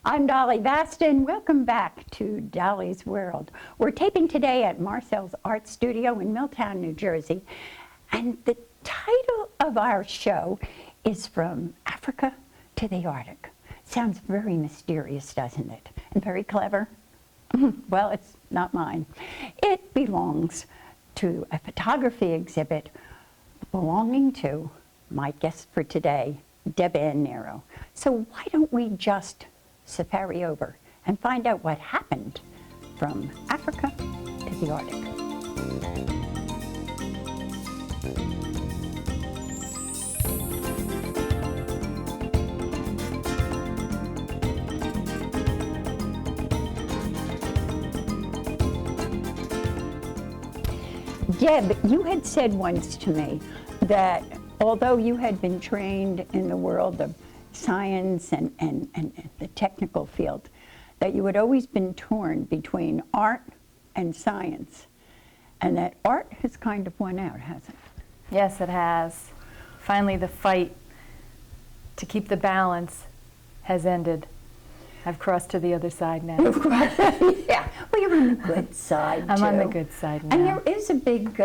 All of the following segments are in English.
I'm Dolly Baston. Welcome back to Dolly's World. We're taping today at Marcel's Art Studio in Milltown, New Jersey. And the title of our show is From Africa to the Arctic. Sounds very mysterious, doesn't it? And very clever. Well, it's not mine. It belongs to a photography exhibit belonging to my guest for today, Nero. So why don't we just safari over and find out what happened from Africa to the Arctic. Deb, you had said once to me that although you had been trained in the world of science and the technical field, that you had always been torn between art and science, and that art has kind of won out, hasn't it? Yes, it has. Finally, the fight to keep the balance has ended. I've crossed to the other side now. Yeah, well, you're on the good side, I'm too. on the good side now. And there is a big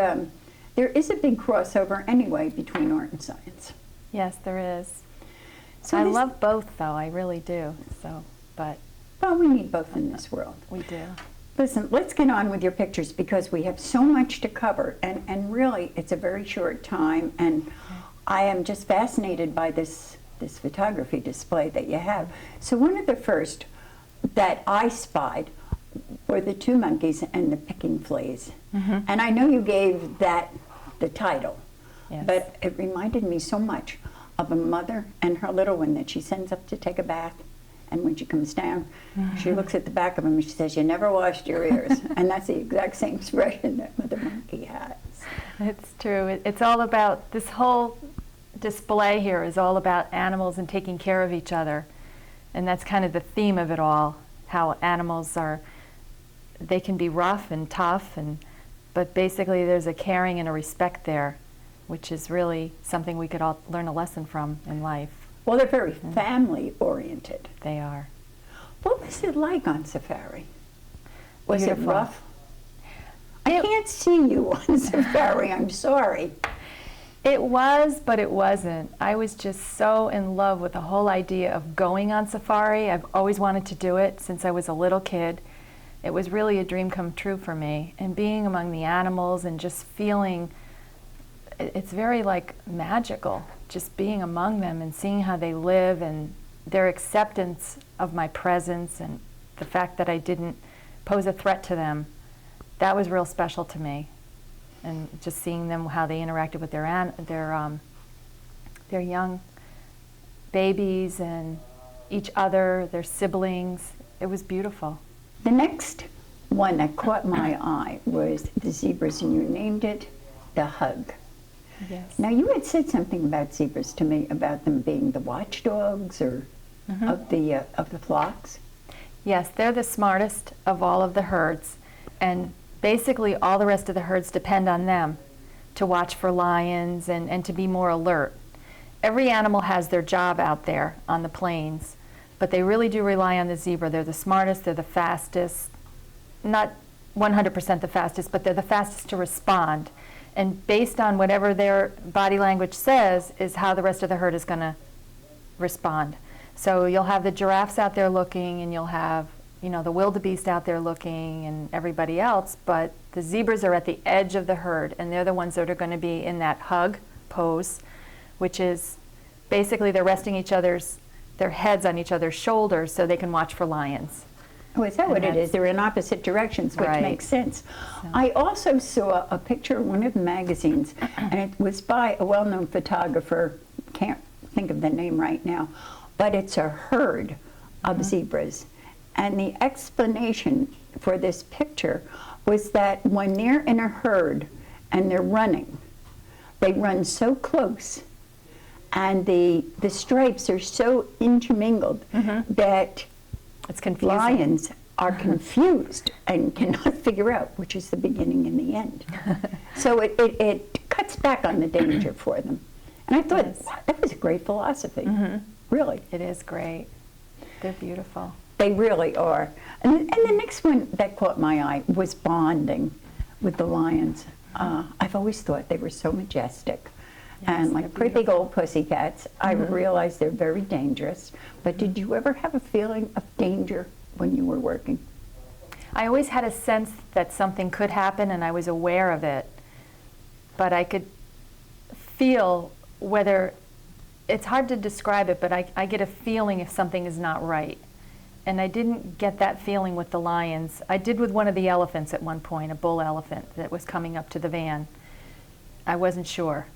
crossover anyway between art and science. Yes, there is. So I love both, though. I really do. Well, we need both in this world. We do. Listen, let's get on with your pictures because we have so much to cover, and really, it's a very short time, and I am just fascinated by this photography display that you have. So one of the first that I spied were the two monkeys and the picking fleas. Mm-hmm. And I know you gave that the title, yes, but it reminded me so much of a mother and her little one that she sends up to take a bath, and when she comes down, she looks at the back of him and she says, "You never washed your ears." And that's the exact same expression that Mother Monkey has. It's true. It's all about, this whole display here is all about animals and taking care of each other. And that's kind of the theme of it all, how animals they can be rough and tough, but basically there's a caring and a respect there, which is really something we could all learn a lesson from in life. Well, they're very family-oriented. They are. What was it like on safari? Was Beautiful. It rough? I can't see you on safari, I'm sorry. It was, but it wasn't. I was just so in love with the whole idea of going on safari. I've always wanted to do it since I was a little kid. It was really a dream come true for me. And being among the animals and just feeling, it's very like magical, just being among them and seeing how they live and their acceptance of my presence and the fact that I didn't pose a threat to them. That was real special to me. And just seeing them, how they interacted with their young babies and each other, their siblings. It was beautiful. The next one that caught my eye was the zebras, and you named it The Hug. Yes. Now, you had said something about zebras to me, about them being the watchdogs or of the flocks. Yes, they're the smartest of all of the herds, and basically all the rest of the herds depend on them to watch for lions and to be more alert. Every animal has their job out there on the plains, but they really do rely on the zebra. They're the smartest, they're the fastest, not 100% the fastest, but they're the fastest to respond. And based on whatever their body language says is how the rest of the herd is going to respond. So you'll have the giraffes out there looking, and you'll have the wildebeest out there looking and everybody else, but the zebras are at the edge of the herd, and they're the ones that are going to be in that hug pose, which is basically they're resting their heads on each other's shoulders so they can watch for lions. Oh, is that what it is? They're in opposite directions, which makes sense. So. I also saw a picture in one of the magazines, and it was by a well-known photographer, can't think of the name right now, but it's a herd of zebras. And the explanation for this picture was that when they're in a herd and they're running, they run so close and the stripes are so intermingled that it's confusing. Lions are confused and cannot figure out which is the beginning and the end. So it cuts back on the danger for them. And I thought, wow, that was a great philosophy, really. It is great. They're beautiful. They really are. And the next one that caught my eye was bonding with the lions. I've always thought they were so majestic. Yes, And like they're pretty big old pussycats. I realize they're very dangerous. But did you ever have a feeling of danger when you were working? I always had a sense that something could happen, and I was aware of it. But I could feel whether, it's hard to describe it, but I get a feeling if something is not right. And I didn't get that feeling with the lions. I did with one of the elephants at one point, a bull elephant that was coming up to the van. I wasn't sure.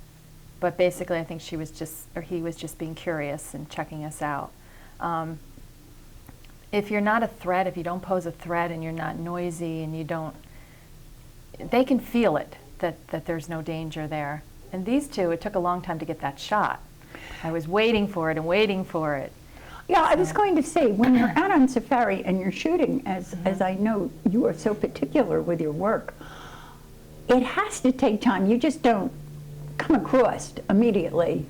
But basically, I think he was just being curious and checking us out. If you're not a threat, if you don't pose a threat and you're not noisy and you don't, they can feel it, that there's no danger there. And these two, it took a long time to get that shot. I was waiting for it and waiting for it. Yeah, I was going to say, when you're out on safari and you're shooting, as I know you are so particular with your work, it has to take time. You just don't come across immediately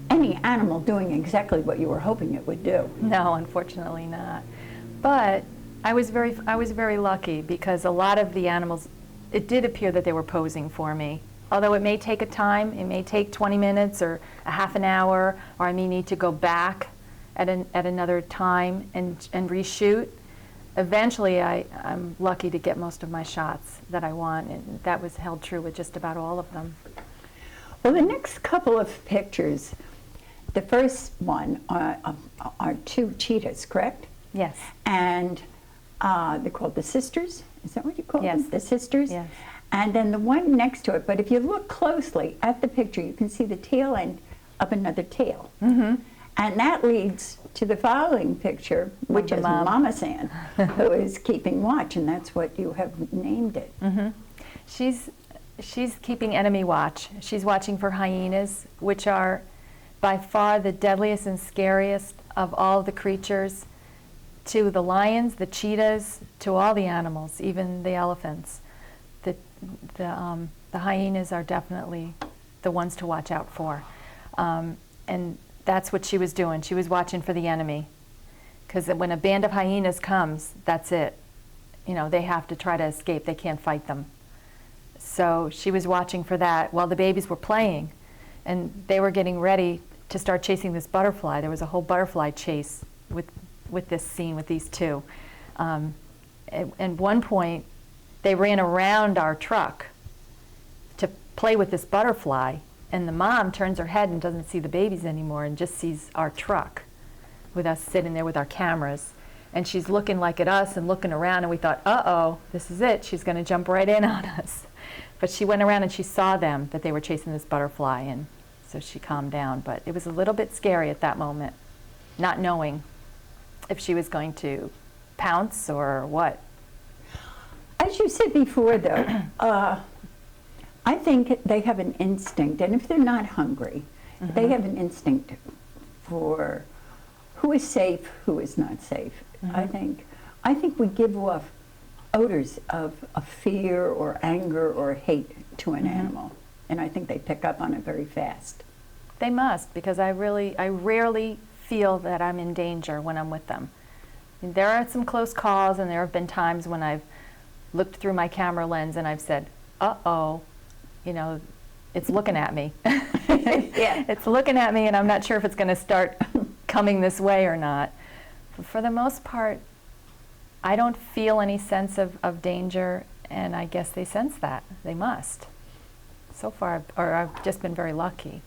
any animal doing exactly what you were hoping it would do. No, unfortunately not. But I was very lucky because a lot of the animals, it did appear that they were posing for me. Although it may take a time, it may take 20 minutes or a half an hour, or I may need to go back at another time and reshoot. Eventually, I'm lucky to get most of my shots that I want, and that was held true with just about all of them. Well, the next couple of pictures, the first one are two cheetahs, correct? Yes. And they're called the sisters. Is that what you call Yes. them? The sisters? Yes. And then the one next to it, but if you look closely at the picture, you can see the tail end of another tail. Mm-hmm. And that leads to the following picture, which the is mom. Mama San, who is keeping watch, and that's what you have named it. Mm-hmm. She's keeping enemy watch. She's watching for hyenas, which are by far the deadliest and scariest of all the creatures, to the lions, the cheetahs, to all the animals, even the elephants. The hyenas are definitely the ones to watch out for. And that's what she was doing. She was watching for the enemy. Because when a band of hyenas comes, that's it. You know, they have to try to escape. They can't fight them. So she was watching for that while the babies were playing. And they were getting ready to start chasing this butterfly. There was a whole butterfly chase with this scene with these two. At one point, they ran around our truck to play with this butterfly, and the mom turns her head and doesn't see the babies anymore and just sees our truck with us sitting there with our cameras. And she's looking like at us and looking around, and we thought, uh-oh, this is it. She's going to jump right in on us. But she went around and she saw them, that they were chasing this butterfly, and so she calmed down. But it was a little bit scary at that moment, not knowing if she was going to pounce or what. As you said before, though, I think they have an instinct, and if they're not hungry, they have an instinct for who is safe, who is not safe. I think we give off odors of fear or anger or hate to an animal, and I think they pick up on it very fast. They must, because I rarely feel that I'm in danger when I'm with them. There are some close calls, and there have been times when I've looked through my camera lens and I've said, uh-oh, you know, it's looking at me. Yeah. It's looking at me, and I'm not sure if it's going to start coming this way or not. But for the most part, I don't feel any sense of danger, and I guess they sense that. They must. So far, I've just been very lucky.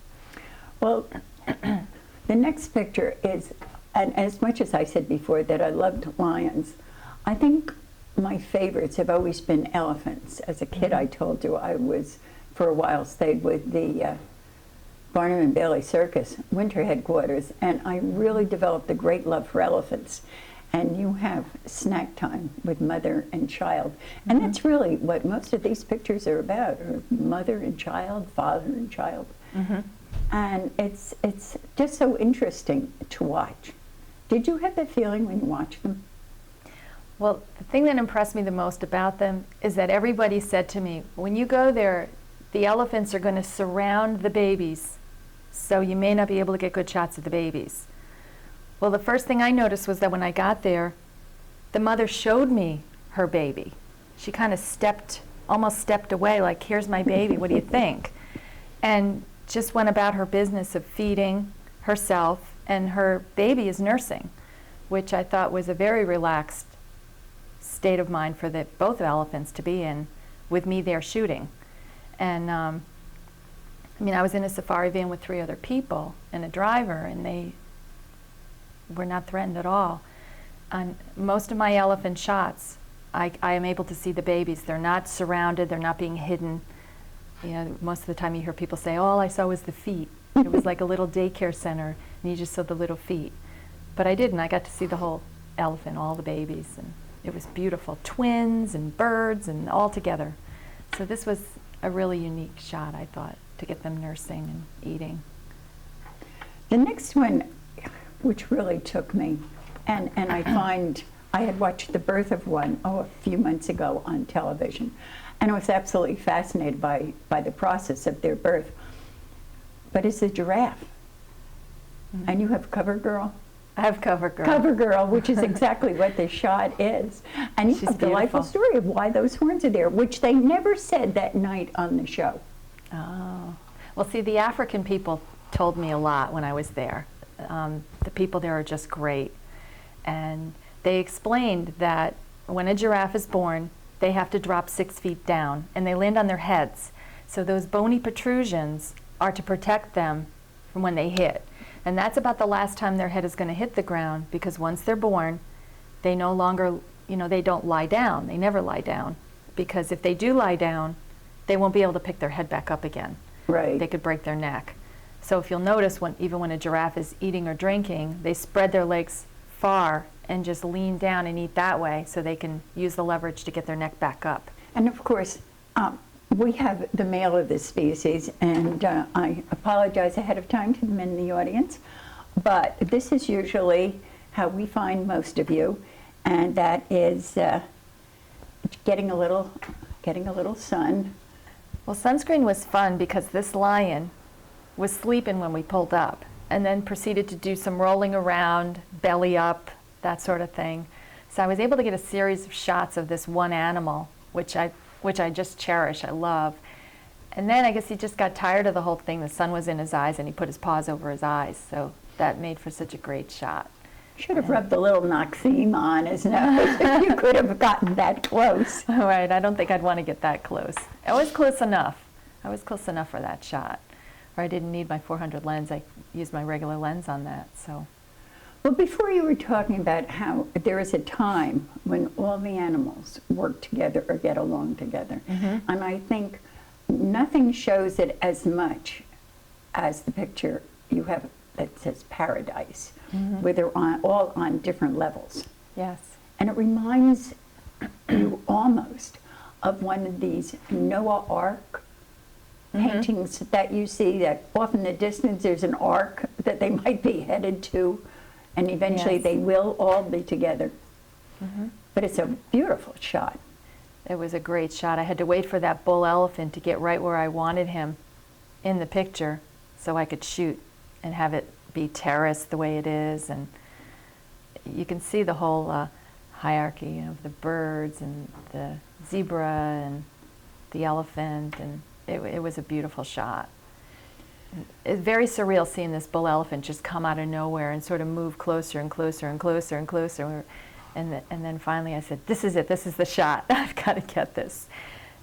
Well, the next picture is, and as much as I said before that I loved lions, I think my favorites have always been elephants. As a kid, I told you I was, for a while, stayed with the Barnum and Bailey Circus winter headquarters, and I really developed a great love for elephants. And you have snack time with mother and child. And that's really what most of these pictures are about, are mother and child, father and child. And it's just so interesting to watch. Did you have that feeling when you watched them? Well, the thing that impressed me the most about them is that everybody said to me, when you go there, the elephants are going to surround the babies, so you may not be able to get good shots of the babies. Well, the first thing I noticed was that when I got there, the mother showed me her baby. She kind of almost stepped away, like, here's my baby, what do you think? And just went about her business of feeding herself, and her baby is nursing, which I thought was a very relaxed state of mind for both elephants to be in, with me there shooting. And I was in a safari van with 3 other people and a driver, and they were not threatened at all. On most of my elephant shots, I am able to see the babies. They're not surrounded, they're not being hidden. Most of the time you hear people say, all I saw was the feet. It was like a little daycare center, and you just saw the little feet. But I didn't. I got to see the whole elephant, all the babies, and it was beautiful. Twins and birds and all together. So this was a really unique shot, I thought, to get them nursing and eating. The next one, which really took me, and I find I had watched the birth of one a few months ago on television, and I was absolutely fascinated by the process of their birth. But it's a giraffe. Mm-hmm. And you have Cover Girl? I have Cover Girl. Cover Girl, which is exactly what the shot is. And you have a delightful story of why those horns are there, which they never said that night on the show. Oh. Well, see, the African people told me a lot when I was there. The people there are just great. And they explained that when a giraffe is born, they have to drop 6 feet down, and they land on their heads. So those bony protrusions are to protect them from when they hit. And that's about the last time their head is going to hit the ground, because once they're born, they no longer, they don't lie down. They never lie down, because if they do lie down, they won't be able to pick their head back up again. Right. They could break their neck. So if you'll notice, even when a giraffe is eating or drinking, they spread their legs far and just lean down and eat that way, so they can use the leverage to get their neck back up. And of course, we have the male of this species, and I apologize ahead of time to the men in the audience, but this is usually how we find most of you, and that is getting a little sun. Well, sunscreen was fun because this lion was sleeping when we pulled up, and then proceeded to do some rolling around, belly up, that sort of thing. So I was able to get a series of shots of this one animal, which I just cherish, I love. And then I guess he just got tired of the whole thing. The sun was in his eyes, and he put his paws over his eyes. So that made for such a great shot. Should have rubbed a little Noxeme on his nose if you could have gotten that close. All right, I don't think I'd want to get that close. I was close enough. I was close enough for that shot. Or I didn't need my 400 lens. I used my regular lens on that, so. Well, before you were talking about how there is a time when all the animals work together or get along together. Mm-hmm. And I think nothing shows it as much as the picture you have that says paradise, mm-hmm. where they're all on different levels. Yes. And it reminds you almost of one of these Noah Ark mm-hmm. paintings that you see, that off in the distance there's an ark that they might be headed to, and eventually yes. they will all be together. Mm-hmm. But it's a beautiful shot. It was a great shot. I had to wait for that bull elephant to get right where I wanted him in the picture so I could shoot and have it be terraced the way it is. And you can see the whole hierarchy of the birds and the zebra and the elephant, and it was a beautiful shot. It's very surreal seeing this bull elephant just come out of nowhere and sort of move closer and closer and closer and closer. And then finally I said, this is it, this is the shot. I've got to get this.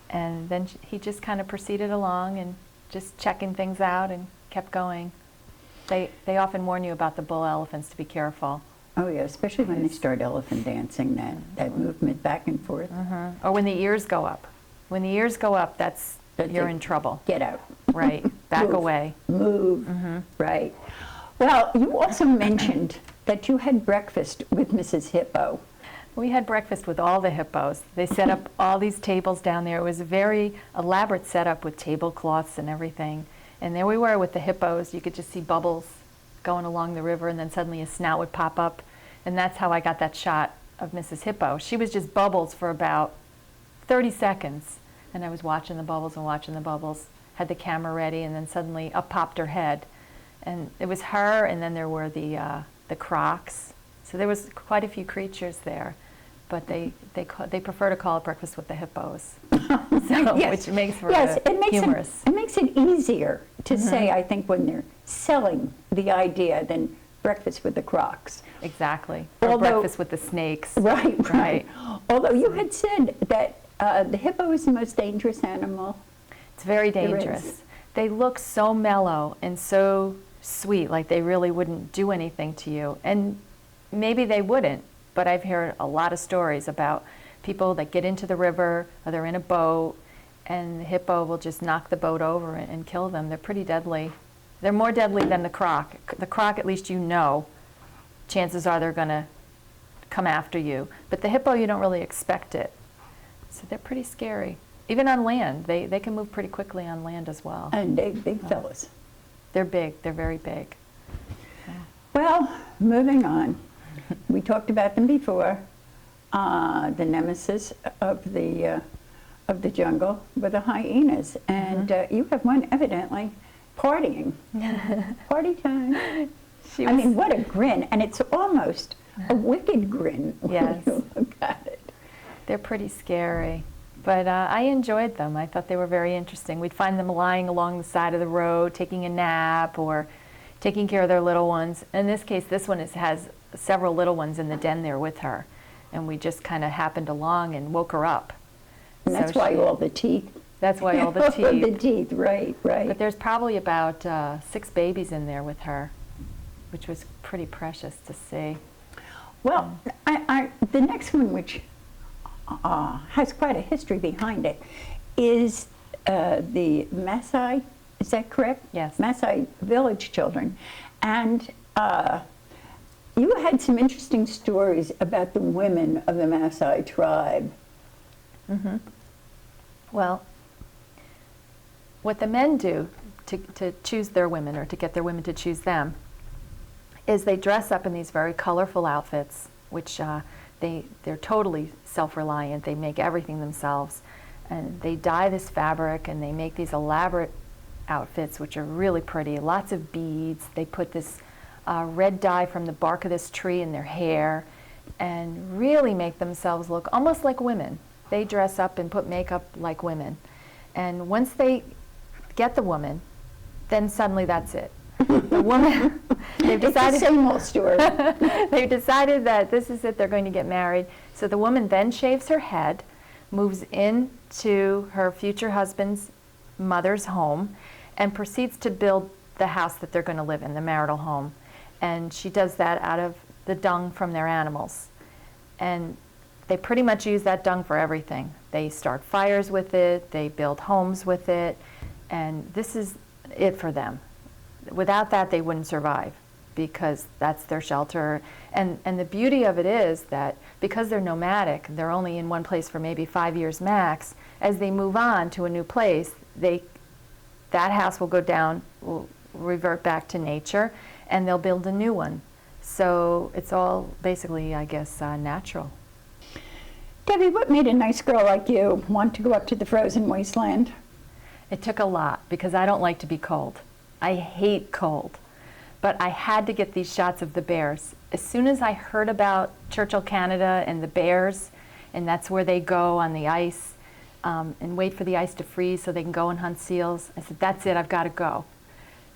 And then he just kind of proceeded along and just checking things out and kept going. They often warn you about the bull elephants to be careful. Oh yeah, especially when they start elephant dancing, that movement back and forth. Mm-hmm. Or when the ears go up. When the ears go up, you're in trouble. Get out. Right, back Move. Away. Move, mm-hmm. Right. Well, you also mentioned that you had breakfast with Mrs. Hippo. We had breakfast with all the hippos. They set up all these tables down there. It was a very elaborate setup with tablecloths and everything. And there we were with the hippos. You could just see bubbles going along the river, and then suddenly a snout would pop up. And that's how I got that shot of Mrs. Hippo. She was just bubbles for about 30 seconds. And I was watching the bubbles and watching the bubbles, had the camera ready, and then suddenly up popped her head. And it was her, and then there were the the crocs. So there was quite a few creatures there, but they prefer to call it breakfast with the hippos, so, Yes. which makes for humorous. It makes it easier to say, I think, when they're selling the idea than breakfast with the crocs. Exactly. Or breakfast with the snakes. Right. Although you had said that the hippo is the most dangerous animal. It's very dangerous. They look so mellow and so sweet, like they really wouldn't do anything to you. And maybe they wouldn't, but I've heard a lot of stories about people that get into the river or they're in a boat and the hippo will just knock the boat over and kill them. They're pretty deadly. They're more deadly than the croc. The croc, at least you know, chances are they're going to come after you. But the hippo, you don't really expect it. So they're pretty scary. Even on land, they can move pretty quickly on land as well. And big fellas. They're big. They're very big. Well, moving on. We talked about them before. The nemesis of the jungle were the hyenas, and you have one evidently partying. Party time. I mean, what a grin, and it's almost a wicked grin when Yes. you look at it. They're pretty scary, but I enjoyed them. I thought they were very interesting. We'd find them lying along the side of the road, taking a nap or taking care of their little ones. In this case, this one has several little ones in the den there with her, and we just kind of happened along and woke her up. And that's why all the teeth. That's why all the teeth. All the teeth, right. But there's probably about 6 babies in there with her, which was pretty precious to see. Well, the next one, which has quite a history behind it, is the Maasai, is that correct? Yes. Maasai village children. And you had some interesting stories about the women of the Maasai tribe. Mm-hmm. Well, what the men do to choose their women, or to get their women to choose them, is they dress up in these very colorful outfits, which they're totally self-reliant. They make everything themselves. And they dye this fabric and they make these elaborate outfits, which are really pretty. Lots of beads. They put this red dye from the bark of this tree in their hair and really make themselves look almost like women. They dress up and put makeup like women. And once they get the woman, then suddenly that's it. The woman, they've decided, it's the same old story. They've decided that this is it, they're going to get married. So the woman then shaves her head, moves into her future husband's mother's home, and proceeds to build the house that they're going to live in, the marital home. And she does that out of the dung from their animals. And they pretty much use that dung for everything. They start fires with it, they build homes with it, and this is it for them. Without that, they wouldn't survive, because that's their shelter. And the beauty of it is that because they're nomadic, they're only in one place for maybe 5 years max, as they move on to a new place, that house will go down, will revert back to nature, and they'll build a new one. So it's all basically, I guess, natural. Debbie, what made a nice girl like you want to go up to the frozen wasteland? It took a lot, because I don't like to be cold. I hate cold. But I had to get these shots of the bears. As soon as I heard about Churchill, Canada and the bears, and that's where they go on the ice and wait for the ice to freeze so they can go and hunt seals, I said, that's it, I've got to go.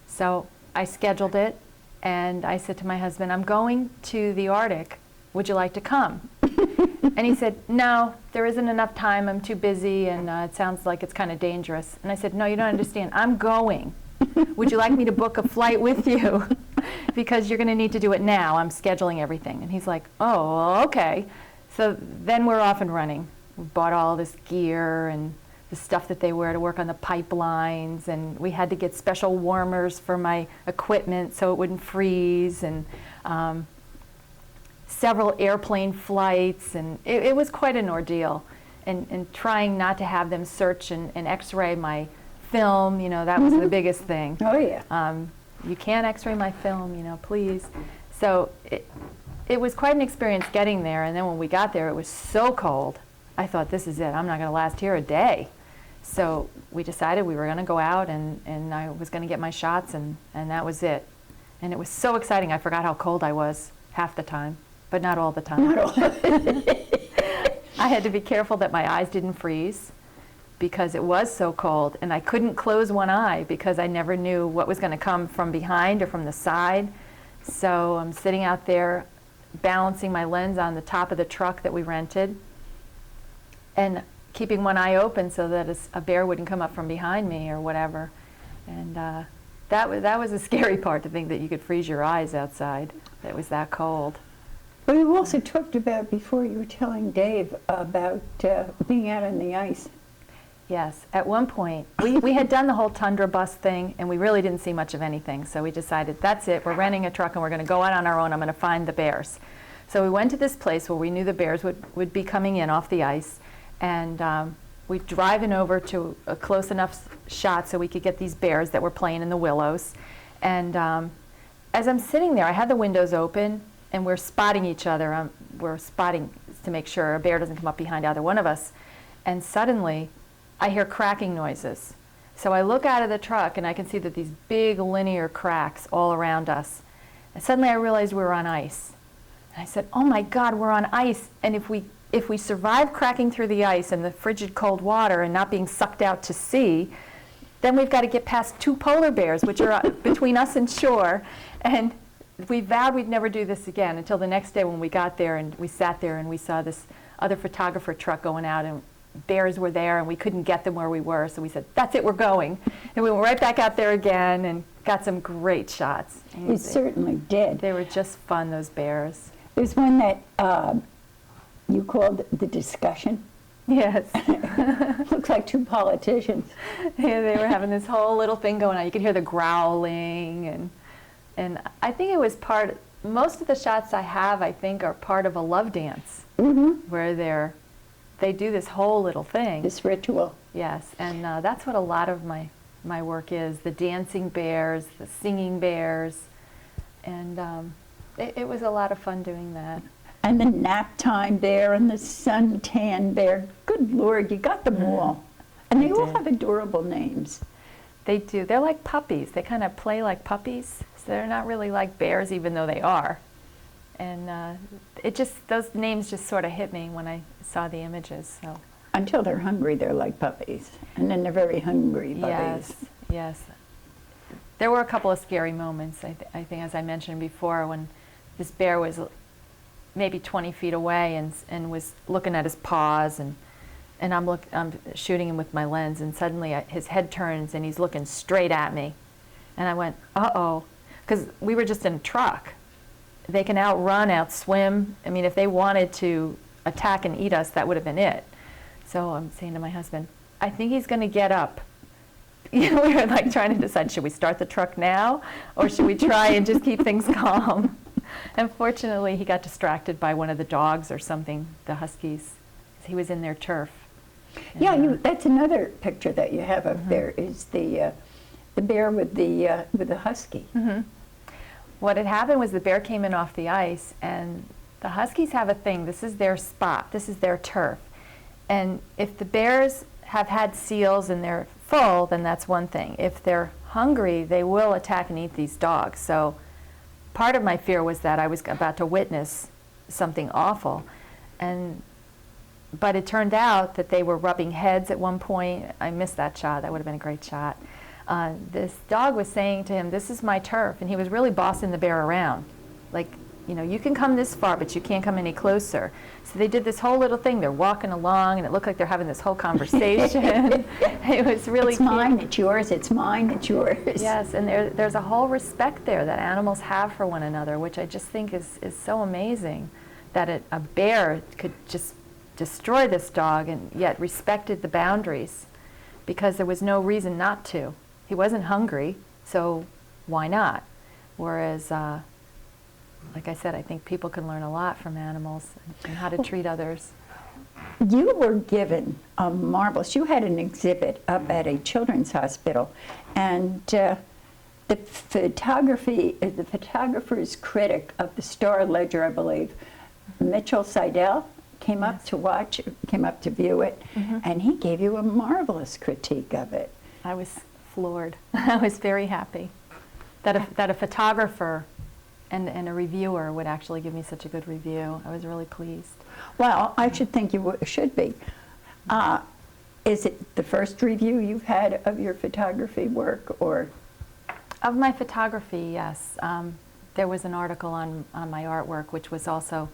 So I scheduled it, and I said to my husband, I'm going to the Arctic. Would you like to come? And he said, no, there isn't enough time. I'm too busy, and it sounds like it's kind of dangerous. And I said, no, you don't understand. I'm going. Would you like me to book a flight with you? Because you're going to need to do it now. I'm scheduling everything. And he's like, oh, okay. So then we're off and running. We bought all this gear and the stuff that they wear to work on the pipelines, and we had to get special warmers for my equipment so it wouldn't freeze, and several airplane flights, and it was quite an ordeal. And trying not to have them search and x-ray my film, that was the biggest thing. Oh, yeah. You can't x-ray my film, please. So it was quite an experience getting there, and then when we got there, it was so cold. I thought, this is it. I'm not going to last here a day. So we decided we were going to go out, and I was going to get my shots, and that was it. And it was so exciting, I forgot how cold I was half the time, but not all the time. Not all. I had to be careful that my eyes didn't freeze because it was so cold, and I couldn't close one eye because I never knew what was going to come from behind or from the side. So I'm sitting out there balancing my lens on the top of the truck that we rented and keeping one eye open so that a bear wouldn't come up from behind me or whatever. And that was a scary part, to think that you could freeze your eyes outside. It was that cold. But you also talked about, before you were telling Dave, about being out on the ice. Yes, at one point, we had done the whole tundra bus thing, and we really didn't see much of anything. So we decided, that's it, we're renting a truck and we're going to go out on our own. I'm going to find the bears. So we went to this place where we knew the bears would be coming in off the ice, and we're driving over to a close enough shot so we could get these bears that were playing in the willows. And as I'm sitting there, I had the windows open, and we're spotting each other. We're spotting to make sure a bear doesn't come up behind either one of us. And suddenly, I hear cracking noises. So I look out of the truck, and I can see that these big linear cracks all around us. And suddenly I realized we were on ice. And I said, oh my God, we're on ice. And if we survive cracking through the ice and the frigid cold water and not being sucked out to sea, then we've got to get past 2 polar bears, which are between us and shore. And we vowed we'd never do this again until the next day when we got there and we sat there and we saw this other photographer truck going out, and bears were there and we couldn't get them where we were. So we said, that's it, we're going. And we went right back out there again and got some great shots. You certainly did. They were just fun, those bears. There's one that you called the discussion. Yes. Looks like 2 politicians. Yeah, they were having this whole little thing going on. You could hear the growling, and I think it was most of the shots I have, I think, are part of a love dance, where they do this whole little thing. This ritual. Yes, and that's what a lot of my work is, the dancing bears, the singing bears, and it was a lot of fun doing that. And the nap time bear and the suntan bear. Good Lord, you got them all. And they all have adorable names. They do. They're like puppies. They kind of play like puppies. So they're not really like bears, even though they are. And those names just sort of hit me when I saw the images. So. Until they're hungry, they're like puppies. And then they're very hungry puppies. Yes. There were a couple of scary moments, I think, as I mentioned before, when this bear was maybe 20 feet away and was looking at his paws, and I'm shooting him with my lens, and suddenly his head turns and he's looking straight at me. And I went, uh-oh, because we were just in a truck. They can outrun, outswim. I mean, if they wanted to attack and eat us, that would have been it. So I'm saying to my husband, I think he's going to get up. We were like trying to decide, should we start the truck now, or should we try and just keep things calm? Unfortunately, he got distracted by one of the dogs or something, the huskies. He was in their turf. Yeah, that's another picture that you have up there, is the bear with the husky. What had happened was the bear came in off the ice, and the huskies have a thing. This is their spot. This is their turf. And if the bears have had seals and they're full, then that's one thing. If they're hungry, they will attack and eat these dogs. So part of my fear was that I was about to witness something awful. But it turned out that they were rubbing heads at one point. I missed that shot. That would have been a great shot. This dog was saying to him, this is my turf. And he was really bossing the bear around. Like, you can come this far, but you can't come any closer. So they did this whole little thing. They're walking along, and it looked like they're having this whole conversation. It was really cute. It's mine, it's yours, it's mine, it's yours. Yes, and there's a whole respect there that animals have for one another, which I just think is so amazing, that a bear could just destroy this dog and yet respected the boundaries because there was no reason not to. He wasn't hungry, so why not? Whereas, like I said, I think people can learn a lot from animals and how to treat others. You were given a marvelous, you had an exhibit up at a children's hospital, and the photographer's critic of the Star Ledger, I believe, Mitchell Seidel, came up to view it, and he gave you a marvelous critique of it. I was floored. I was very happy. that a photographer and a reviewer would actually give me such a good review. I was really pleased. Well, I should think you should be. Is it the first review you've had of your photography work, or? Of my photography, yes. There was an article on my artwork, which was also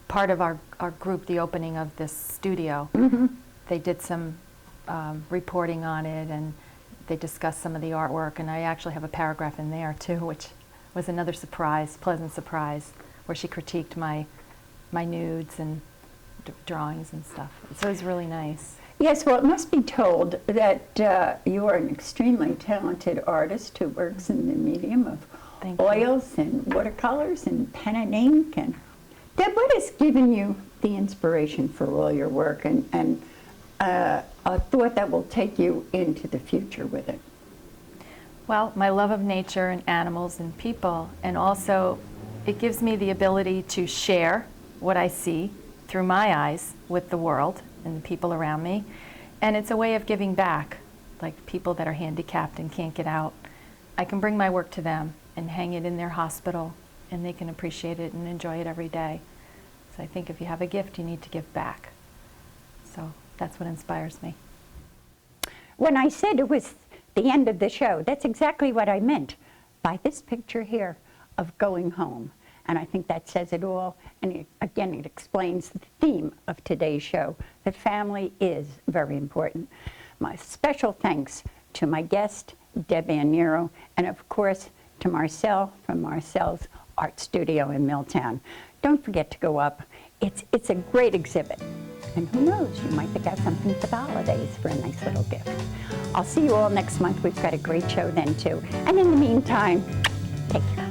part of our group, the opening of this studio. Mm-hmm. They did some reporting on it, and they discussed some of the artwork, and I actually have a paragraph in there too, which was another surprise, pleasant surprise, where she critiqued my nudes and drawings and stuff. So it was really nice. Yes, well, it must be told that you are an extremely talented artist who works in the medium of Thank you. oils and watercolors and pen and ink. And Deb, what has given you the inspiration for all your work, and a thought that will take you into the future with it? Well, my love of nature and animals and people, and also it gives me the ability to share what I see through my eyes with the world and the people around me. And it's a way of giving back, like people that are handicapped and can't get out. I can bring my work to them and hang it in their hospital, and they can appreciate it and enjoy it every day. So I think if you have a gift, you need to give back. So that's what inspires me. When I said it was the end of the show, that's exactly what I meant by this picture here of going home. And I think that says it all. And again, it explains the theme of today's show, that family is very important. My special thanks to my guest, Deb and Nero, and of course to Marcel from Marcel's Art Studio in Milltown. Don't forget to go up. It's a great exhibit. And who knows, you might pick out something for the holidays for a nice little gift. I'll see you all next month. We've got a great show then too. And in the meantime, take care.